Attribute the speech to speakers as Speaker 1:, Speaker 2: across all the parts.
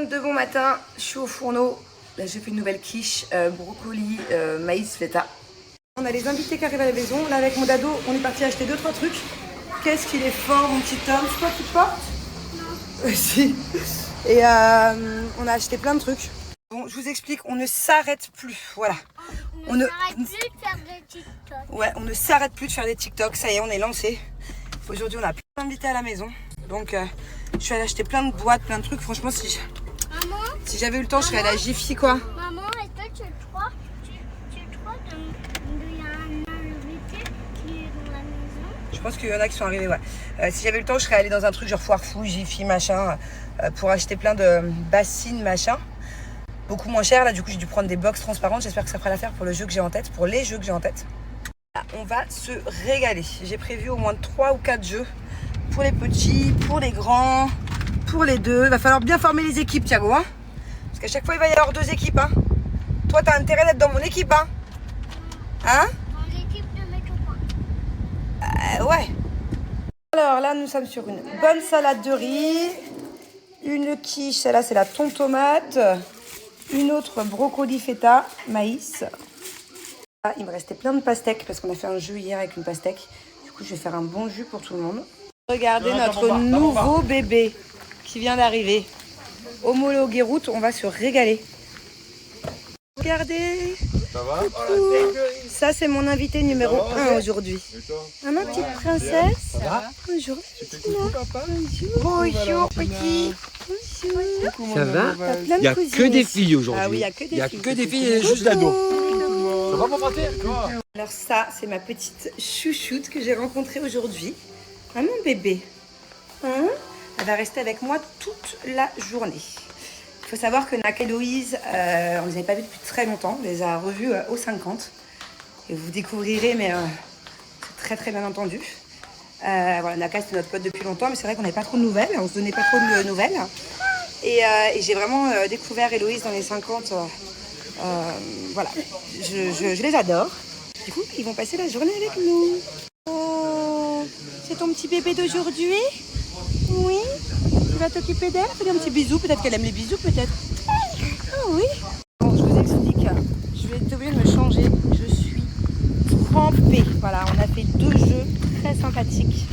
Speaker 1: monde, de bon matin, je suis au fourneau. Là j'ai fait une nouvelle quiche, brocoli, maïs, feta. On a les invités qui arrivent à la maison. Là avec mon dado, on est parti acheter 2-3 trucs. Qu'est-ce qu'il est fort mon petit homme. C'est toi qui te portes? Non. Si. Et on a acheté plein de trucs. Bon, je vous explique, on ne s'arrête plus, voilà.
Speaker 2: On ne s'arrête plus de faire des TikTok.
Speaker 1: Ouais, on ne s'arrête plus de faire des TikTok, ça y est, on est lancé. Aujourd'hui, on a plein d'invités à la maison. Donc, je suis allée acheter plein de boîtes, plein de trucs. Franchement, si j'avais eu le temps, je serais allée à Jiffy, quoi.
Speaker 2: Maman, est-ce que tu crois qu'il y a un invité qui est dans la maison?
Speaker 1: Je pense qu'il y en a qui sont arrivés, ouais. Si j'avais eu le temps, je serais allée dans un truc genre Foire Fou, Jiffy, machin, pour acheter plein de bassines, machin. Beaucoup moins cher, là, du coup, j'ai dû prendre des box transparentes. J'espère que ça fera l'affaire pour le jeu que j'ai en tête, pour les jeux que j'ai en tête. Là, on va se régaler. J'ai prévu au moins 3 ou 4 jeux. Pour les petits, pour les grands, pour les deux. Il va falloir bien former les équipes, Thiago, hein. Parce qu'à chaque fois, il va y avoir 2 équipes, hein. Toi, t'as intérêt d'être dans mon équipe, hein. Hein?
Speaker 2: Dans l'équipe de mes copains.
Speaker 1: Ouais. Alors là, nous sommes sur une bonne salade de riz. Une quiche, celle-là, c'est la thon tomate. Une autre brocoli feta, maïs. Ah, il me restait plein de pastèques parce qu'on a fait un jus hier avec une pastèque. Du coup, je vais faire un bon jus pour tout le monde. Regardez notre nouveau bébé qui vient d'arriver. Homologué route, on va se régaler. Regardez.
Speaker 3: Ça va?
Speaker 1: Ça, c'est mon invité numéro 1 aujourd'hui. Ah, ma petite princesse.
Speaker 3: Ça va?
Speaker 1: Bonjour.
Speaker 3: Tu fais coucou, papa?
Speaker 1: Bonjour, petit. Bonjour.
Speaker 4: Ça va?
Speaker 1: T'as plein
Speaker 4: Il n'y a
Speaker 1: de cousines.
Speaker 4: que des filles aujourd'hui.
Speaker 1: Ah oui, il n'y a que des filles.
Speaker 4: Il n'y a que des filles et juste d'ados.
Speaker 3: Ça va, mon pâté?
Speaker 1: Alors ça, c'est ma petite chouchoute que j'ai rencontrée aujourd'hui. Ah, mon bébé. Hein? Elle va rester avec moi toute la journée. Il faut savoir que Naka et Héloïse, on ne les avait pas vues depuis très longtemps. On les a revues au 50. Et vous découvrirez, mais c'est très très bien entendu. Voilà, Naka, c'était notre pote depuis longtemps, mais c'est vrai qu'on n'avait pas trop de nouvelles. On se donnait pas trop de nouvelles. Et j'ai vraiment découvert Héloïse dans les 50. Voilà, je les adore. Du coup, ils vont passer la journée avec nous. Oh, c'est ton petit bébé d'aujourd'hui? Oui. Tu vas t'occuper d'elle? Fais-lui un petit bisou. Peut-être qu'elle aime les bisous, peut-être. Ah oui. Bon, je vous explique. Je vais être obligée de me changer. Je suis trempée. Voilà, on a fait 2 jeux très sympathiques.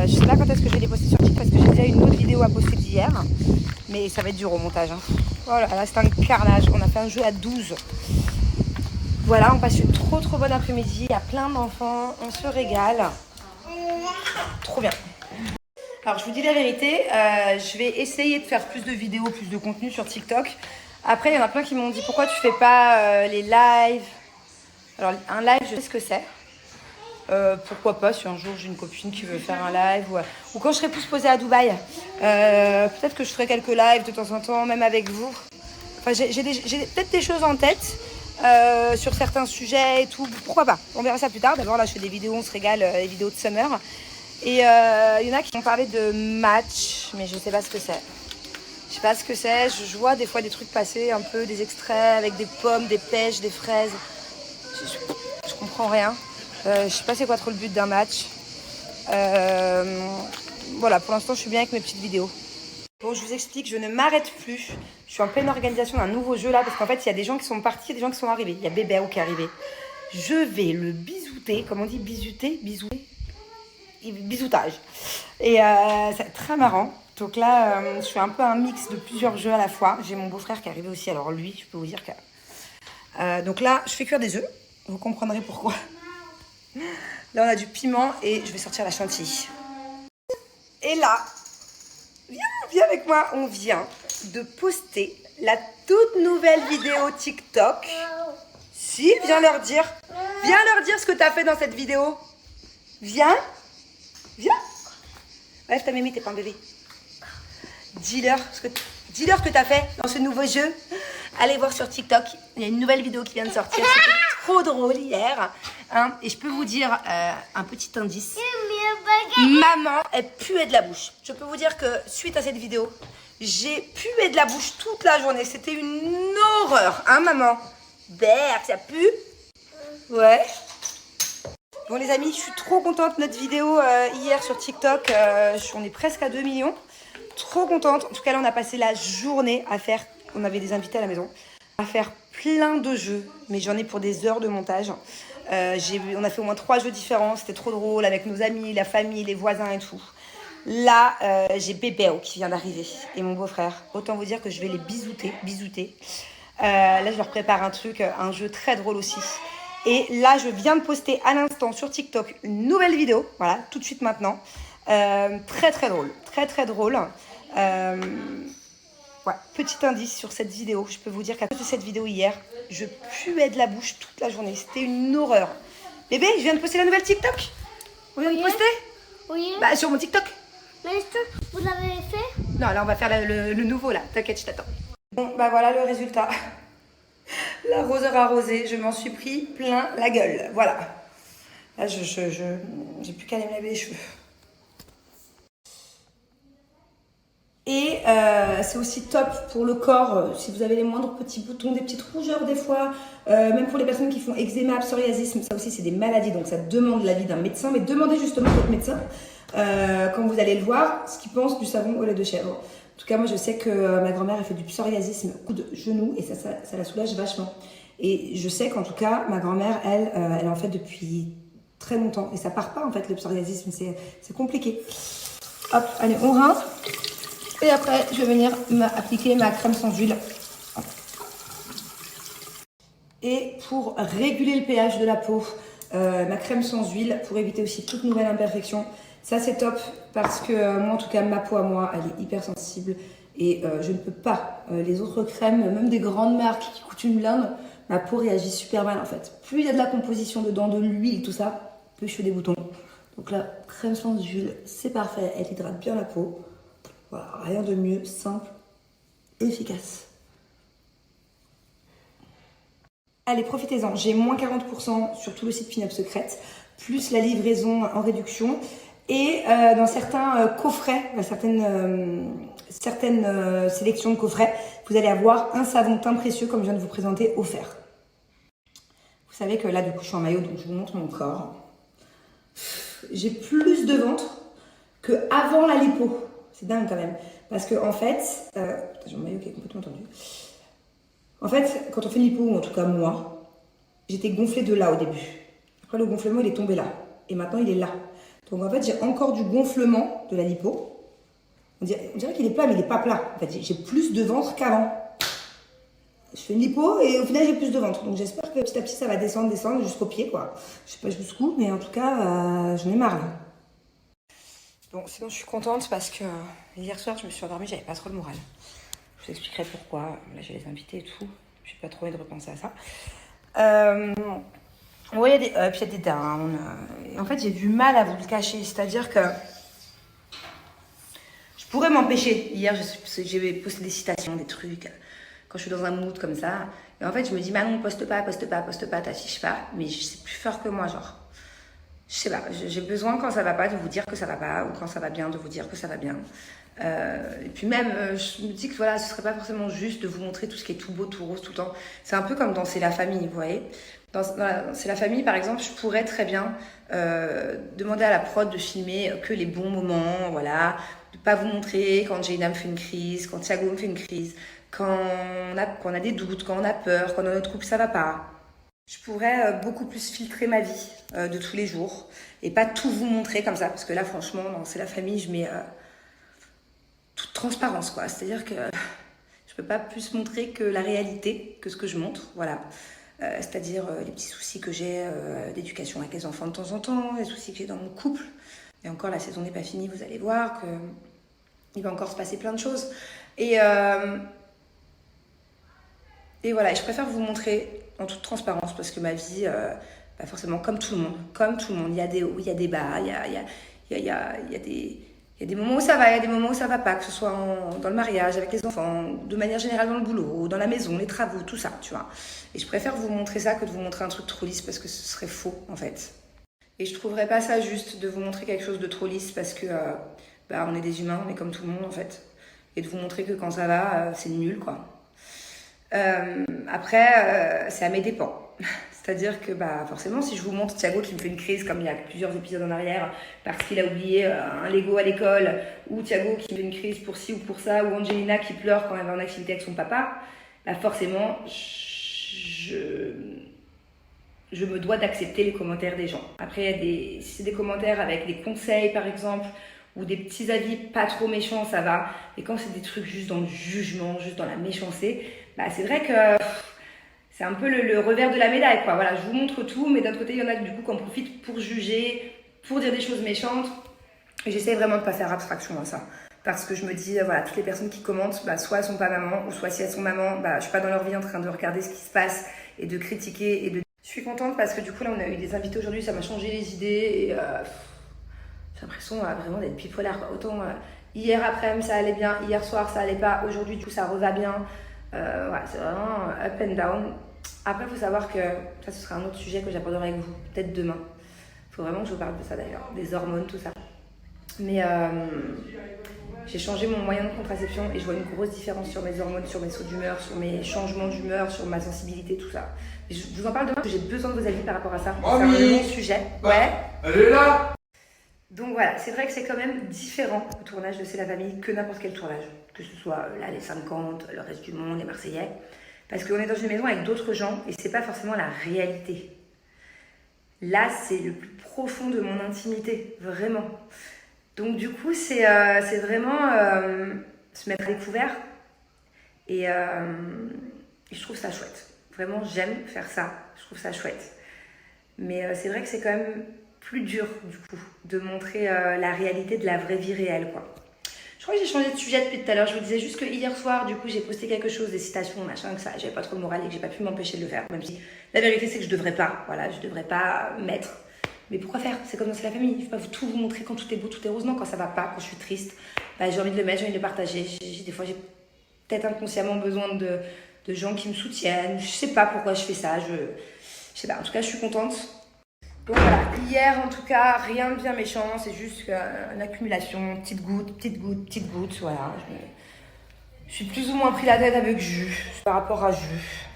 Speaker 1: Je sais pas quand est-ce que je vais les poster sur TikTok parce que j'ai déjà une autre vidéo à poster d'hier. Mais ça va être dur au montage. Hein. Voilà, là c'est un carnage. On a fait un jeu à 12. Voilà, on passe une trop bonne après-midi. Il y a plein d'enfants. On se régale. Trop bien. Alors, je vous dis la vérité. Je vais essayer de faire plus de vidéos, plus de contenu sur TikTok. Après, il y en a plein qui m'ont dit pourquoi tu fais pas les lives. Alors, un live, je sais ce que c'est. Pourquoi pas si un jour j'ai une copine qui veut faire un live ou quand je serai plus posée à Dubaï, peut-être que je ferai quelques lives de temps en temps, même avec vous. Enfin, j'ai peut-être des choses en tête sur certains sujets et tout. Pourquoi pas? On verra ça plus tard. D'abord là, je fais des vidéos, on se régale, les vidéos de summer. Et il y en a qui m'ont parlé de match, mais je sais pas ce que c'est. Je sais pas ce que c'est. Je vois des fois des trucs passer, un peu des extraits avec des pommes, des pêches, des fraises. Je comprends rien. Je sais pas c'est quoi trop le but d'un match. Voilà, pour l'instant je suis bien avec mes petites vidéos. Bon, je vous explique, je ne m'arrête plus. Je suis en pleine organisation d'un nouveau jeu là, parce qu'en fait il y a des gens qui sont partis, il y a des gens qui sont arrivés. Il y a Bébéo qui est arrivé. Je vais le bisouter, comment on dit bisouter? Bisoutage. Et c'est très marrant. Donc là, je fais un peu un mix de plusieurs jeux à la fois. J'ai mon beau-frère qui est arrivé aussi, alors lui, je peux vous dire que... donc là, je fais cuire des œufs. Vous comprendrez pourquoi. Là, on a du piment et je vais sortir la chantilly. Et là, viens avec moi. On vient de poster la toute nouvelle vidéo TikTok. Si, viens leur dire ce que tu as fait dans cette vidéo. Viens. Bref, ta mémé, t'es pas un bébé. Dis-leur ce que tu as fait dans ce nouveau jeu. Allez voir sur TikTok. Il y a une nouvelle vidéo qui vient de sortir. C'était trop drôle hier. Hein, et je peux vous dire un petit indice. Maman, elle puait de la bouche. Je peux vous dire que suite à cette vidéo, j'ai pué de la bouche toute la journée. C'était une horreur. Hein, maman? Berk, ça pue? Ouais. Bon, les amis, je suis trop contente de notre vidéo hier sur TikTok. On est presque à 2 millions. Trop contente. En tout cas, là, on a passé la journée à faire, on avait des invités à la maison, à faire plein de jeux. Mais j'en ai pour des heures de montage. On a fait au moins 3 jeux différents. C'était trop drôle avec nos amis, la famille, les voisins et tout. Là, j'ai Bébéo qui vient d'arriver et mon beau-frère. Autant vous dire que je vais les bisouter. Là, je leur prépare un jeu très drôle aussi. Et là, je viens de poster à l'instant sur TikTok une nouvelle vidéo. Voilà, tout de suite maintenant. Très très drôle. Très drôle. Ouais, petit indice sur cette vidéo. Je peux vous dire qu'à cause de cette vidéo hier, je puais de la bouche toute la journée. C'était une horreur. Bébé, je viens de poster la nouvelle TikTok. On vient de poster
Speaker 2: Oui.
Speaker 1: Bah, sur mon TikTok.
Speaker 2: Mais est-ce que vous l'avez fait?
Speaker 1: Non, là, on va faire le nouveau, là. T'inquiète, je t'attends. Bon, bah voilà le résultat. L'arroseur arrosé, je m'en suis pris plein la gueule. Voilà. Là, j'ai plus qu'à aller me laver les cheveux. Et c'est aussi top pour le corps, si vous avez les moindres petits boutons, des petites rougeurs des fois, même pour les personnes qui font eczéma, psoriasis, ça aussi c'est des maladies, donc ça demande l'avis d'un médecin. Mais demandez justement à votre médecin, quand vous allez le voir, ce qu'il pense du savon au lait de chèvre. En tout cas, moi je sais que ma grand-mère a fait du psoriasis, coup de genou, et ça la soulage vachement. Et je sais qu'en tout cas, ma grand-mère, elle en fait depuis très longtemps, et ça part pas en fait le psoriasis, c'est compliqué. Hop, allez, on rince. Et après, je vais venir appliquer ma crème sans huile. Et pour réguler le pH de la peau, ma crème sans huile, pour éviter aussi toute nouvelle imperfection. Ça, c'est top parce que moi, en tout cas, ma peau à moi, elle est hyper sensible. Et je ne peux pas. Les autres crèmes, même des grandes marques qui coûtent une blinde, ma peau réagit super mal en fait. Plus il y a de la composition dedans, de l'huile, tout ça, plus je fais des boutons. Donc là, crème sans huile, c'est parfait. Elle hydrate bien la peau. Voilà, rien de mieux, simple, efficace. Allez, profitez-en. J'ai moins 40% sur tout le site Pin Up Secret, plus la livraison en réduction. Et dans certains coffrets, certaines sélections de coffrets, vous allez avoir un savon teint précieux, comme je viens de vous présenter, offert. Vous savez que là, du coup, je suis en maillot, donc je vous montre mon corps. J'ai plus de ventre qu'avant la lipo. C'est dingue quand même. Parce que en fait, j'ai mon maillot qui est complètement tendu. En fait, quand on fait l'hypo, ou en tout cas moi, j'étais gonflée de là au début. Après le gonflement, il est tombé là. Et maintenant, il est là. Donc en fait, j'ai encore du gonflement de la lipo. On dirait qu'il est plat, mais il n'est pas plat. En fait, j'ai plus de ventre qu'avant. Je fais une lipo et au final, j'ai plus de ventre. Donc j'espère que petit à petit, ça va descendre jusqu'au pied, quoi. Je sais pas jusqu'où, mais en tout cas, j'en ai marre là. Bon, sinon je suis contente parce que hier soir je me suis endormie, j'avais pas trop le moral. Je vous expliquerai pourquoi. Là j'ai les invités et tout. J'ai pas trop envie de repenser à ça. Ouais, il y a des downs. En fait, j'ai du mal à vous le cacher. C'est-à-dire que je pourrais m'empêcher. Hier, j'ai posté des citations, des trucs. Quand je suis dans un mood comme ça. Et en fait, je me dis, Manon, poste pas, t'affiche pas. Mais c'est plus fort que moi, genre. Je sais pas, j'ai besoin quand ça va pas de vous dire que ça va pas, ou quand ça va bien de vous dire que ça va bien. Et puis même, je me dis que voilà, ce serait pas forcément juste de vous montrer tout ce qui est tout beau, tout rose tout le temps. C'est un peu comme dans C'est la famille, vous voyez. Dans C'est la famille, par exemple, je pourrais très bien demander à la prod de filmer que les bons moments, voilà, de pas vous montrer quand Jayna me fait une crise, quand Thiago me fait une crise, quand on a des doutes, quand on a peur, quand dans notre couple ça va pas. Je pourrais beaucoup plus filtrer ma vie de tous les jours et pas tout vous montrer comme ça, parce que là franchement dans C'est la famille je mets toute transparence quoi, c'est-à-dire que je peux pas plus montrer que la réalité, que ce que je montre, voilà. C'est-à-dire les petits soucis que j'ai d'éducation avec les enfants de temps en temps, les soucis que j'ai dans mon couple, et encore la saison n'est pas finie, vous allez voir que il va encore se passer plein de choses et voilà, et je préfère vous montrer en toute transparence parce que ma vie, forcément, comme tout le monde, il y a des hauts, il y a des bas, il y a des moments où ça va, il y a des moments où ça va pas, que ce soit dans le mariage, avec les enfants, de manière générale dans le boulot, dans la maison, les travaux, tout ça, tu vois. Et je préfère vous montrer ça que de vous montrer un truc trop lisse parce que ce serait faux, en fait. Et je trouverais pas ça juste de vous montrer quelque chose de trop lisse parce que, on est des humains, on est comme tout le monde, en fait. Et de vous montrer que quand ça va, c'est nul, quoi. Après, c'est à mes dépens. C'est-à-dire que bah, forcément, si je vous montre Thiago qui me fait une crise, comme il y a plusieurs épisodes en arrière, parce qu'il a oublié un Lego à l'école, ou Thiago qui me fait une crise pour ci ou pour ça, ou Angelina qui pleure quand elle va en activité avec son papa, bah forcément, je me dois d'accepter les commentaires des gens. Après, si c'est des commentaires avec des conseils, par exemple, ou des petits avis pas trop méchants, ça va. Et quand c'est des trucs juste dans le jugement, juste dans la méchanceté, bah c'est vrai que c'est un peu le revers de la médaille, quoi. Voilà, je vous montre tout, mais d'un côté, il y en a du coup qui en profitent pour juger, pour dire des choses méchantes. Et j'essaie vraiment de pas faire abstraction à ça. Parce que je me dis, voilà, toutes les personnes qui commentent, bah, soit elles sont pas maman, ou soit si elles sont maman, bah, je suis pas dans leur vie en train de regarder ce qui se passe et de critiquer et de... Je suis contente parce que du coup, là, on a eu des invités aujourd'hui, ça m'a changé les idées et j'ai l'impression vraiment d'être bipolaire, quoi. Autant hier après-midi, ça allait bien, hier soir, ça allait pas, aujourd'hui, du coup, ça reva bien. Ouais, c'est vraiment up and down. Après, il faut savoir que ça, ce sera un autre sujet que j'aborderai avec vous, peut-être demain. Il faut vraiment que je vous parle de ça d'ailleurs, des hormones, tout ça. Mais j'ai changé mon moyen de contraception et je vois une grosse différence sur mes hormones, sur mes sauts d'humeur, sur mes changements d'humeur, sur ma sensibilité, tout ça. Et je vous en parle demain parce que j'ai besoin de vos avis par rapport à ça. C'est un long sujet. Ouais.
Speaker 3: Elle est là.
Speaker 1: Donc voilà, c'est vrai que c'est quand même différent le tournage de C'est la famille que n'importe quel tournage. Que ce soit là, les 50, le reste du monde, les Marseillais. Parce qu'on est dans une maison avec d'autres gens et c'est pas forcément la réalité. Là, c'est le plus profond de mon intimité, vraiment. Donc du coup, c'est vraiment se mettre à découvert et je trouve ça chouette. Vraiment, j'aime faire ça, je trouve ça chouette. Mais c'est vrai que c'est quand même plus dur, du coup, de montrer la réalité de la vraie vie réelle, quoi. Je crois que j'ai changé de sujet depuis tout à l'heure. Je vous disais juste que hier soir, du coup, j'ai posté quelque chose, des citations, machin, que ça, j'avais pas trop le moral et que j'ai pas pu m'empêcher de le faire. Même si la vérité, c'est que je devrais pas. Voilà, je devrais pas mettre. Mais pourquoi faire? C'est comme dans C'est la famille. Je vais pas tout vous montrer quand tout est beau, tout est rose. Non, quand ça va pas, quand je suis triste, bah, j'ai envie de le mettre, j'ai envie de le partager. Des fois, j'ai peut-être inconsciemment besoin de gens qui me soutiennent. Je sais pas pourquoi je fais ça. Je sais pas. En tout cas, je suis contente. Donc voilà, hier en tout cas, rien de bien méchant, c'est juste une accumulation, petite goutte, voilà. Je suis plus ou moins pris la tête avec Jus, par rapport à Jus.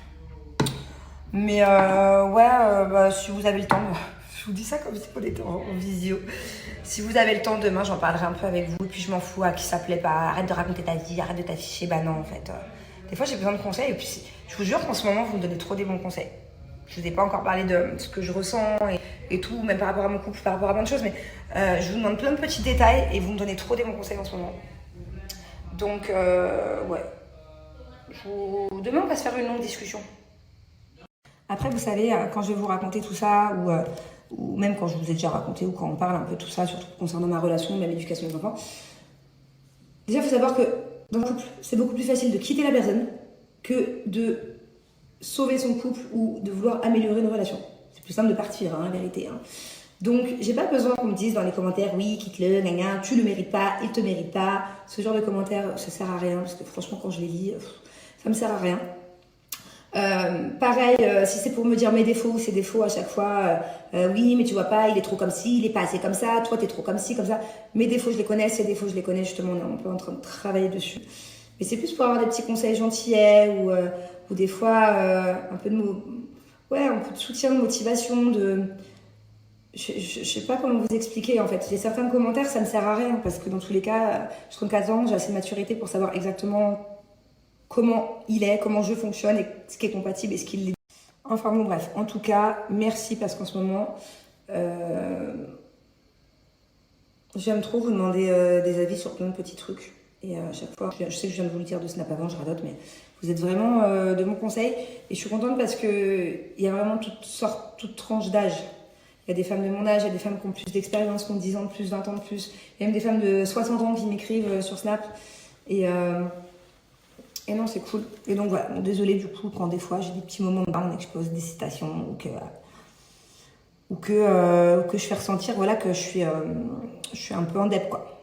Speaker 1: Mais bah, si vous avez le temps, je vous dis ça comme si on était en visio. Si vous avez le temps demain, j'en parlerai un peu avec vous, et puis je m'en fous à qui ça plaît pas, arrête de raconter ta vie, arrête de t'afficher, bah non en fait. Des fois j'ai besoin de conseils, et puis je vous jure qu'en ce moment vous me donnez trop des bons conseils. Je vous ai pas encore parlé de ce que je ressens et tout, même par rapport à mon couple, par rapport à plein de choses, mais je vous demande plein de petits détails et vous me donnez trop des bons conseils en ce moment. Donc, ouais. Demain, on va se faire une longue discussion. Après, vous savez, quand je vais vous raconter tout ça, ou même quand je vous ai déjà raconté, ou quand on parle un peu de tout ça, surtout concernant ma relation, même l'éducation des enfants, déjà, il faut savoir que dans le couple, c'est beaucoup plus facile de quitter la personne que de sauver son couple ou de vouloir améliorer nos relations. C'est plus simple de partir, hein, en vérité. Hein. Donc, j'ai pas besoin qu'on me dise dans les commentaires, oui, quitte-le, gna, tu le mérites pas, il te mérite pas. Ce genre de commentaires, ça sert à rien, parce que franchement, quand je les lis, ça me sert à rien. Pareil, si c'est pour me dire mes défauts, ses défauts à chaque fois, oui, mais tu vois pas, il est trop comme ci, il est pas assez comme ça, toi t'es trop comme ci, comme ça. Mes défauts, je les connais, ses défauts, je les connais, justement, on est un peu en train de travailler dessus. Mais c'est plus pour avoir des petits conseils gentillets ou des fois un peu de soutien, de motivation, je sais pas comment vous expliquer en fait. J'ai certains commentaires, ça ne sert à rien parce que dans tous les cas, je 34 ans, j'ai assez de maturité pour savoir exactement comment il est, comment je fonctionne et ce qui est compatible et ce qui l'est. Enfin bon bref, en tout cas, merci parce qu'en ce moment, j'aime trop vous demander des avis sur plein de petits trucs. Et à chaque fois, je sais que je viens de vous le dire 2 snaps avant, je radote, mais vous êtes vraiment de mon conseil. Et je suis contente parce qu'il y a vraiment toutes sortes, toutes tranches d'âge. Il y a des femmes de mon âge, il y a des femmes qui ont plus d'expérience, qui ont 10 ans de plus, 20 ans de plus. Il y a même des femmes de 60 ans qui m'écrivent sur Snap. Et non, c'est cool. Et donc voilà, bon, désolée du coup quand des fois j'ai des petits moments de down et que je pose des citations ou que je fais ressentir voilà, que je suis un peu en dep, quoi.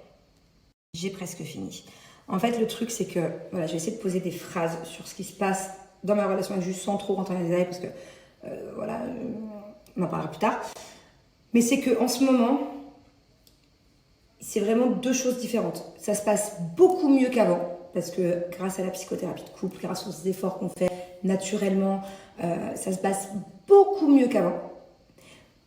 Speaker 1: J'ai presque fini. En fait, le truc, c'est que voilà, je vais essayer de poser des phrases sur ce qui se passe dans ma relation avec Jus sans trop rentrer dans les détails parce que voilà, on en parlera plus tard. Mais c'est qu'en ce moment, c'est vraiment 2 choses différentes. Ça se passe beaucoup mieux qu'avant parce que grâce à la psychothérapie de couple, grâce aux efforts qu'on fait naturellement, ça se passe beaucoup mieux qu'avant.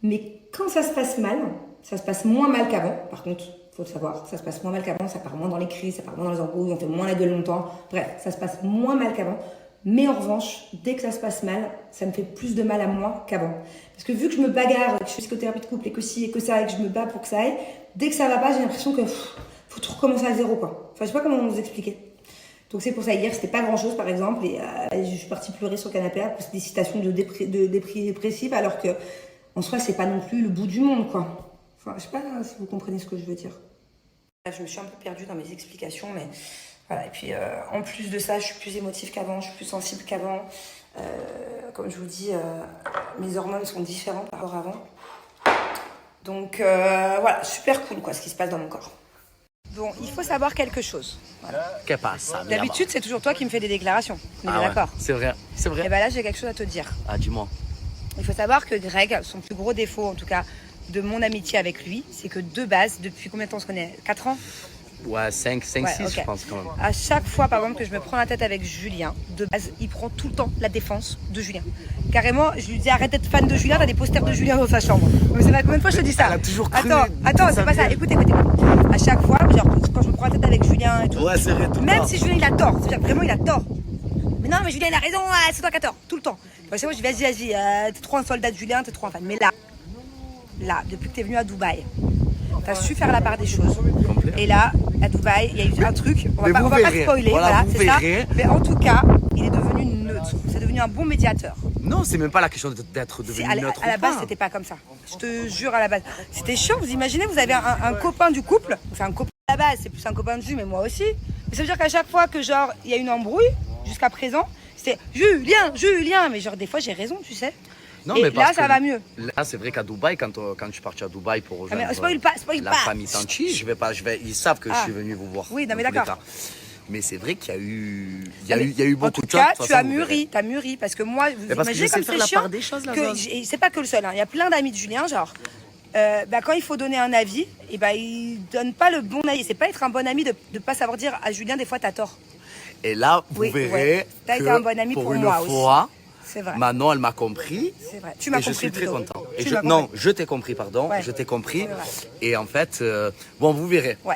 Speaker 1: Mais quand ça se passe mal, ça se passe moins mal qu'avant. Par contre, faut le savoir, ça se passe moins mal qu'avant, ça part moins dans les crises, ça part moins dans les embrouilles, on fait moins la gueule longtemps. Bref, ça se passe moins mal qu'avant. Mais en revanche, dès que ça se passe mal, ça me fait plus de mal à moi qu'avant. Parce que vu que je me bagarre, que je suis psychothérapeute de couple et que ci et que ça, et que je me bats pour que ça aille, dès que ça va pas, j'ai l'impression que faut tout recommencer à zéro, quoi. Enfin, je sais pas comment vous expliquer. Donc c'est pour ça, hier, c'était pas grand-chose, par exemple, et je suis partie pleurer sur le canapé à cause des citations de dépressives, alors que, en soi, c'est pas non plus le bout du monde, quoi. Enfin, je sais pas si vous comprenez ce que je veux dire. Je me suis un peu perdue dans mes explications, mais voilà. Et puis, en plus de ça, je suis plus émotive qu'avant, je suis plus sensible qu'avant. Comme je vous dis, mes hormones sont différentes par rapport à avant. Donc, voilà, super cool, quoi, ce qui se passe dans mon corps. Bon, il faut savoir quelque chose. Voilà.
Speaker 4: Que passa?
Speaker 1: D'habitude, c'est toujours toi qui me fais des déclarations. On est
Speaker 4: Ah ouais,
Speaker 1: d'accord?
Speaker 4: c'est vrai, c'est vrai.
Speaker 1: Et ben là, j'ai quelque chose à te dire.
Speaker 4: Ah, dis-moi.
Speaker 1: Il faut savoir que Greg, son plus gros défaut, en tout cas, de mon amitié avec lui, c'est que de base, depuis combien de temps on se connaît? 4 ans?
Speaker 4: Ouais, 5, 6,
Speaker 1: ok.
Speaker 4: je pense quand même.
Speaker 1: À chaque fois, par exemple, que je me prends la tête avec Julien, de base, il prend tout le temps la défense de Julien. Carrément, je lui dis arrête d'être fan de Julien, t'as des posters de Julien dans sa chambre. Mais c'est pas combien de fois je te dis ça?
Speaker 4: Elle a toujours cru.
Speaker 1: Attends, c'est pas ça. Écoute. À chaque fois, genre, quand je me prends la tête avec Julien et tout.
Speaker 4: Ouais, c'est vrai, tout le
Speaker 1: même
Speaker 4: temps.
Speaker 1: si Julien il a tort, c'est-à-dire vraiment il a tort. Mais non, mais Julien il a raison, c'est toi qui as tort, tout le temps. À chaque fois, je dis vas-y, t'es trop un soldat de Julien, t'es trop un fan. Mais là, depuis que t'es venu à Dubaï, t'as su faire la part des choses.
Speaker 4: Complet.
Speaker 1: Et là, à Dubaï, il y a eu un truc, on va pas
Speaker 4: verrez.
Speaker 1: spoiler,
Speaker 4: Voilà,
Speaker 1: voilà,
Speaker 4: vous
Speaker 1: c'est ça.
Speaker 4: verrez.
Speaker 1: Mais en tout cas, il est devenu neutre. C'est devenu un bon médiateur.
Speaker 4: Non, c'est même pas la question d'être
Speaker 1: Si,
Speaker 4: devenu neutre.
Speaker 1: à la
Speaker 4: ou
Speaker 1: base,
Speaker 4: pas.
Speaker 1: c'était pas comme ça. Je te jure, à la base. C'était chiant, vous imaginez, vous avez un copain du couple. Enfin, un copain à la base, c'est plus un copain de jus, mais moi aussi. Mais ça veut dire qu'à chaque fois que, genre, il y a une embrouille, jusqu'à présent, c'est Julien. Mais genre, des fois, j'ai raison, tu sais.
Speaker 4: Non,
Speaker 1: et
Speaker 4: mais parce
Speaker 1: là, ça
Speaker 4: que
Speaker 1: va mieux.
Speaker 4: Là, c'est vrai qu'à Dubaï, quand je suis parti à Dubaï pour rejoindre
Speaker 1: mais spoil pas.
Speaker 4: la famille Tanchi, ils savent que je suis venu vous voir.
Speaker 1: Oui, non, mais
Speaker 4: dans tous les
Speaker 1: d'accord.
Speaker 4: cas. Mais c'est vrai qu'il y a eu beaucoup de choses.
Speaker 1: En tout
Speaker 4: de
Speaker 1: cas,
Speaker 4: toute
Speaker 1: tu
Speaker 4: façon,
Speaker 1: as
Speaker 4: vous verrez.
Speaker 1: mûri, parce que moi, vous
Speaker 4: parce que
Speaker 1: imaginez
Speaker 4: j'essaie
Speaker 1: comme
Speaker 4: de faire
Speaker 1: c'est
Speaker 4: la
Speaker 1: chiant.
Speaker 4: part des choses, la zone.
Speaker 1: Et c'est pas que le seul, hein. Il y a plein d'amis de Julien, genre, quand il faut donner un avis, et il donne pas le bon avis. C'est pas être un bon ami de pas savoir dire à Julien, des fois, t'as tort.
Speaker 4: Et là, vous
Speaker 1: Oui,
Speaker 4: verrez
Speaker 1: ouais. T'as
Speaker 4: que
Speaker 1: été un bon ami pour
Speaker 4: une
Speaker 1: moi aussi.
Speaker 4: fois,
Speaker 1: C'est vrai.
Speaker 4: Manon, elle m'a compris.
Speaker 1: C'est vrai. Tu m'as
Speaker 4: Et je
Speaker 1: compris
Speaker 4: suis très
Speaker 1: plutôt.
Speaker 4: content. Et
Speaker 1: Tu
Speaker 4: je,
Speaker 1: m'as
Speaker 4: non,
Speaker 1: compris.
Speaker 4: je t'ai compris, pardon.
Speaker 1: Ouais.
Speaker 4: Je t'ai compris.
Speaker 1: C'est vrai.
Speaker 4: Et en fait, bon, vous verrez.
Speaker 1: Ouais.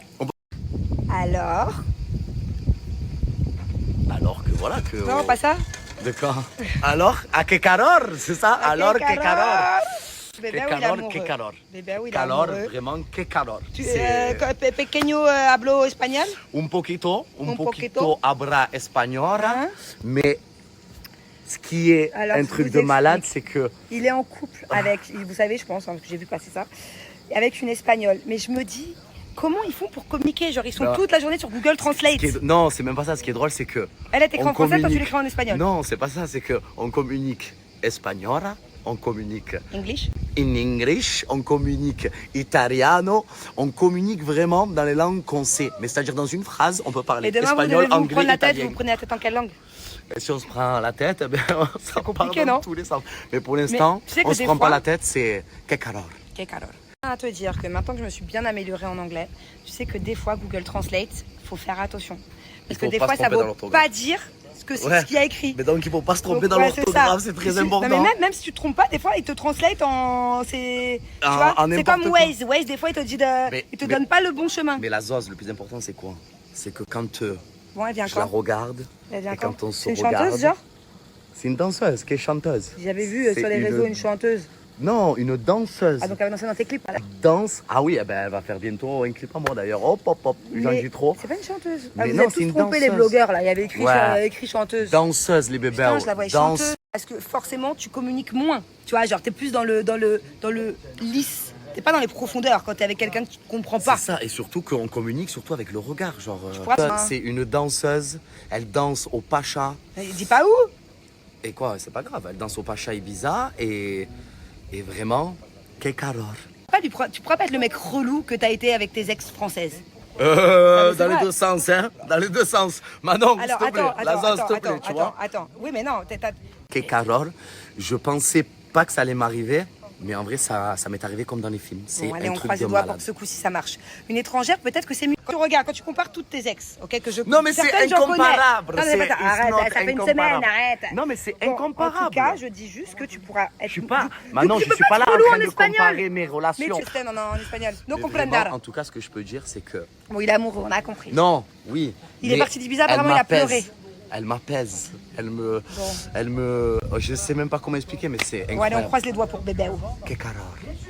Speaker 1: Alors,
Speaker 4: Alors que voilà que.
Speaker 1: non, pas ça.
Speaker 4: De quoi? Alors, à que calor, c'est ça? Alors que calor.
Speaker 1: Bébé,
Speaker 4: Que
Speaker 1: oui, il est
Speaker 4: calor,
Speaker 1: amoureux.
Speaker 4: que calor.
Speaker 1: Bébé, oui, il est
Speaker 4: Calor,
Speaker 1: amoureux.
Speaker 4: vraiment, que calor.
Speaker 1: Tu,
Speaker 4: C'est
Speaker 1: pequeño hablo espagnol.
Speaker 4: un poquito
Speaker 1: poquito.
Speaker 4: habla español,
Speaker 1: Hein?
Speaker 4: mais ce qui est
Speaker 1: Alors,
Speaker 4: un
Speaker 1: je
Speaker 4: truc
Speaker 1: vous
Speaker 4: de malade,
Speaker 1: explique.
Speaker 4: c'est que
Speaker 1: Il est en couple avec, vous savez, je pense, hein, parce que j'ai vu passer ça, avec une espagnole. Mais je me dis, comment ils font pour communiquer? Genre, ils sont
Speaker 4: Non.
Speaker 1: toute la journée sur Google Translate.
Speaker 4: non, c'est même pas ça. Ce qui est drôle, c'est que
Speaker 1: Elle est écrit
Speaker 4: on
Speaker 1: en français, toi tu
Speaker 4: communique-
Speaker 1: l'écris en espagnol.
Speaker 4: Non, c'est pas ça. C'est que on communique espagnol, on communique
Speaker 1: English.
Speaker 4: in English, on communique italiano, on communique vraiment dans les langues qu'on sait. Mais c'est-à-dire dans une phrase, on peut parler
Speaker 1: Et demain, vous
Speaker 4: espagnol,
Speaker 1: devez vous
Speaker 4: anglais,
Speaker 1: prendre la tête,
Speaker 4: italien.
Speaker 1: vous prenez la tête en quelle langue?
Speaker 4: Et si on se prend la tête, ben, ça part
Speaker 1: compliqué,
Speaker 4: dans
Speaker 1: non?
Speaker 4: tous les sens. Mais pour l'instant,
Speaker 1: tu sais que
Speaker 4: on se
Speaker 1: des
Speaker 4: prend
Speaker 1: fois-
Speaker 4: pas la tête, c'est que calor.
Speaker 1: Ok, alors. À te dire que maintenant que je me suis bien améliorée en anglais, tu sais que des fois Google Translate, faut faire attention. Parce que
Speaker 4: faut
Speaker 1: des
Speaker 4: pas
Speaker 1: fois
Speaker 4: se
Speaker 1: ça
Speaker 4: tromper dans
Speaker 1: vaut
Speaker 4: l'orthographe.
Speaker 1: pas dire ce
Speaker 4: Ouais.
Speaker 1: qu'il y a écrit.
Speaker 4: Mais donc il faut pas se tromper
Speaker 1: Donc,
Speaker 4: dans
Speaker 1: ouais,
Speaker 4: l'orthographe,
Speaker 1: ça.
Speaker 4: c'est très
Speaker 1: Non,
Speaker 4: important.
Speaker 1: mais même si tu te trompes pas, des fois, il te translate en. Tu
Speaker 4: En-
Speaker 1: vois,
Speaker 4: en
Speaker 1: c'est
Speaker 4: n'importe
Speaker 1: comme
Speaker 4: quoi.
Speaker 1: Waze. Waze, des fois, il te dit il te donne pas le bon chemin.
Speaker 4: Mais la zose, le plus important, c'est quoi? C'est que quand
Speaker 1: Bon, elle vient
Speaker 4: je la
Speaker 1: quand
Speaker 4: regarde,
Speaker 1: Elle vient
Speaker 4: et
Speaker 1: quand
Speaker 4: quand on se
Speaker 1: C'est une
Speaker 4: regarde...
Speaker 1: chanteuse, genre
Speaker 4: C'est une danseuse qui est chanteuse.
Speaker 1: J'avais vu
Speaker 4: C'est
Speaker 1: sur les réseaux une chanteuse.
Speaker 4: Non, une danseuse.
Speaker 1: Ah, donc elle va danser dans tes clips.
Speaker 4: Danse. Ah oui, eh ben, elle va faire bientôt un clip à moi d'ailleurs. Hop, hop, hop. J'en
Speaker 1: Mais
Speaker 4: dis trop.
Speaker 1: C'est pas une chanteuse.
Speaker 4: Mais
Speaker 1: Vous
Speaker 4: non,
Speaker 1: êtes
Speaker 4: c'est
Speaker 1: tous
Speaker 4: une
Speaker 1: trompés, les
Speaker 4: danseuse.
Speaker 1: blogueurs, là. Il y avait écrit,
Speaker 4: Ouais.
Speaker 1: écrit chanteuse.
Speaker 4: Danseuse, les bébés.
Speaker 1: Putain, je la voyais chanteuse. Parce que forcément, tu communiques moins. Tu vois, genre, t'es plus dans le lisse. T'es pas dans les profondeurs quand t'es avec quelqu'un que tu comprends pas.
Speaker 4: C'est ça, et surtout qu'on communique surtout avec le regard. Genre,
Speaker 1: crois,
Speaker 4: c'est une danseuse, elle danse au Pacha.
Speaker 1: Dis pas où.
Speaker 4: Et quoi, c'est pas grave, elle danse au Pacha Ibiza et vraiment, que calor.
Speaker 1: Tu pourras pas être le mec relou que t'as été avec tes ex françaises.
Speaker 4: Dans
Speaker 1: c'est
Speaker 4: les
Speaker 1: vrai.
Speaker 4: deux sens, hein. Dans les deux sens. Manon, s'il
Speaker 1: Alors,
Speaker 4: te plaît. La zone, s'il te plaît, tu vois.
Speaker 1: attends. Oui, mais non,
Speaker 4: Que calor. Je pensais pas que ça allait m'arriver, Mais en vrai, ça m'est arrivé comme dans les films. C'est
Speaker 1: Bon, allez,
Speaker 4: un
Speaker 1: on
Speaker 4: truc
Speaker 1: croise
Speaker 4: de
Speaker 1: les doigts pour
Speaker 4: malade.
Speaker 1: que ce coup-ci ça marche. Une étrangère, peut-être que c'est mieux. Quand tu regardes, quand tu compares toutes tes ex, ok, que je
Speaker 4: Non, mais c'est
Speaker 1: certaines, j'en connais.
Speaker 4: incomparable.
Speaker 1: Non, mais attends, arrête,
Speaker 4: not
Speaker 1: ça fait une
Speaker 4: incomparable.
Speaker 1: semaine, arrête.
Speaker 4: Non, mais c'est
Speaker 1: Bon,
Speaker 4: incomparable.
Speaker 1: En tout cas, je dis juste que tu pourras être.
Speaker 4: Je suis pas.
Speaker 1: Du
Speaker 4: Maintenant,
Speaker 1: coup,
Speaker 4: je
Speaker 1: tu peux
Speaker 4: suis pas là
Speaker 1: être
Speaker 4: en
Speaker 1: relou
Speaker 4: train
Speaker 1: en
Speaker 4: de
Speaker 1: espagnol.
Speaker 4: comparer mes
Speaker 1: Mais
Speaker 4: relations.
Speaker 1: tu sais, non, en espagnol. No
Speaker 4: Mais
Speaker 1: comprendar.
Speaker 4: vraiment, en tout cas, ce que je peux dire, c'est que.
Speaker 1: Bon, il est amoureux, on a compris.
Speaker 4: Non, oui.
Speaker 1: Il est
Speaker 4: mais
Speaker 1: parti d'Ibiza,
Speaker 4: elle
Speaker 1: apparemment, il a
Speaker 4: m'apaise.
Speaker 1: pleuré.
Speaker 4: Elle m'apaise.
Speaker 1: Bon.
Speaker 4: Elle me. Je sais même pas comment expliquer, mais c'est
Speaker 1: Bon, allez, on
Speaker 4: incroyable.
Speaker 1: croise les doigts pour bébé.
Speaker 4: Que calor.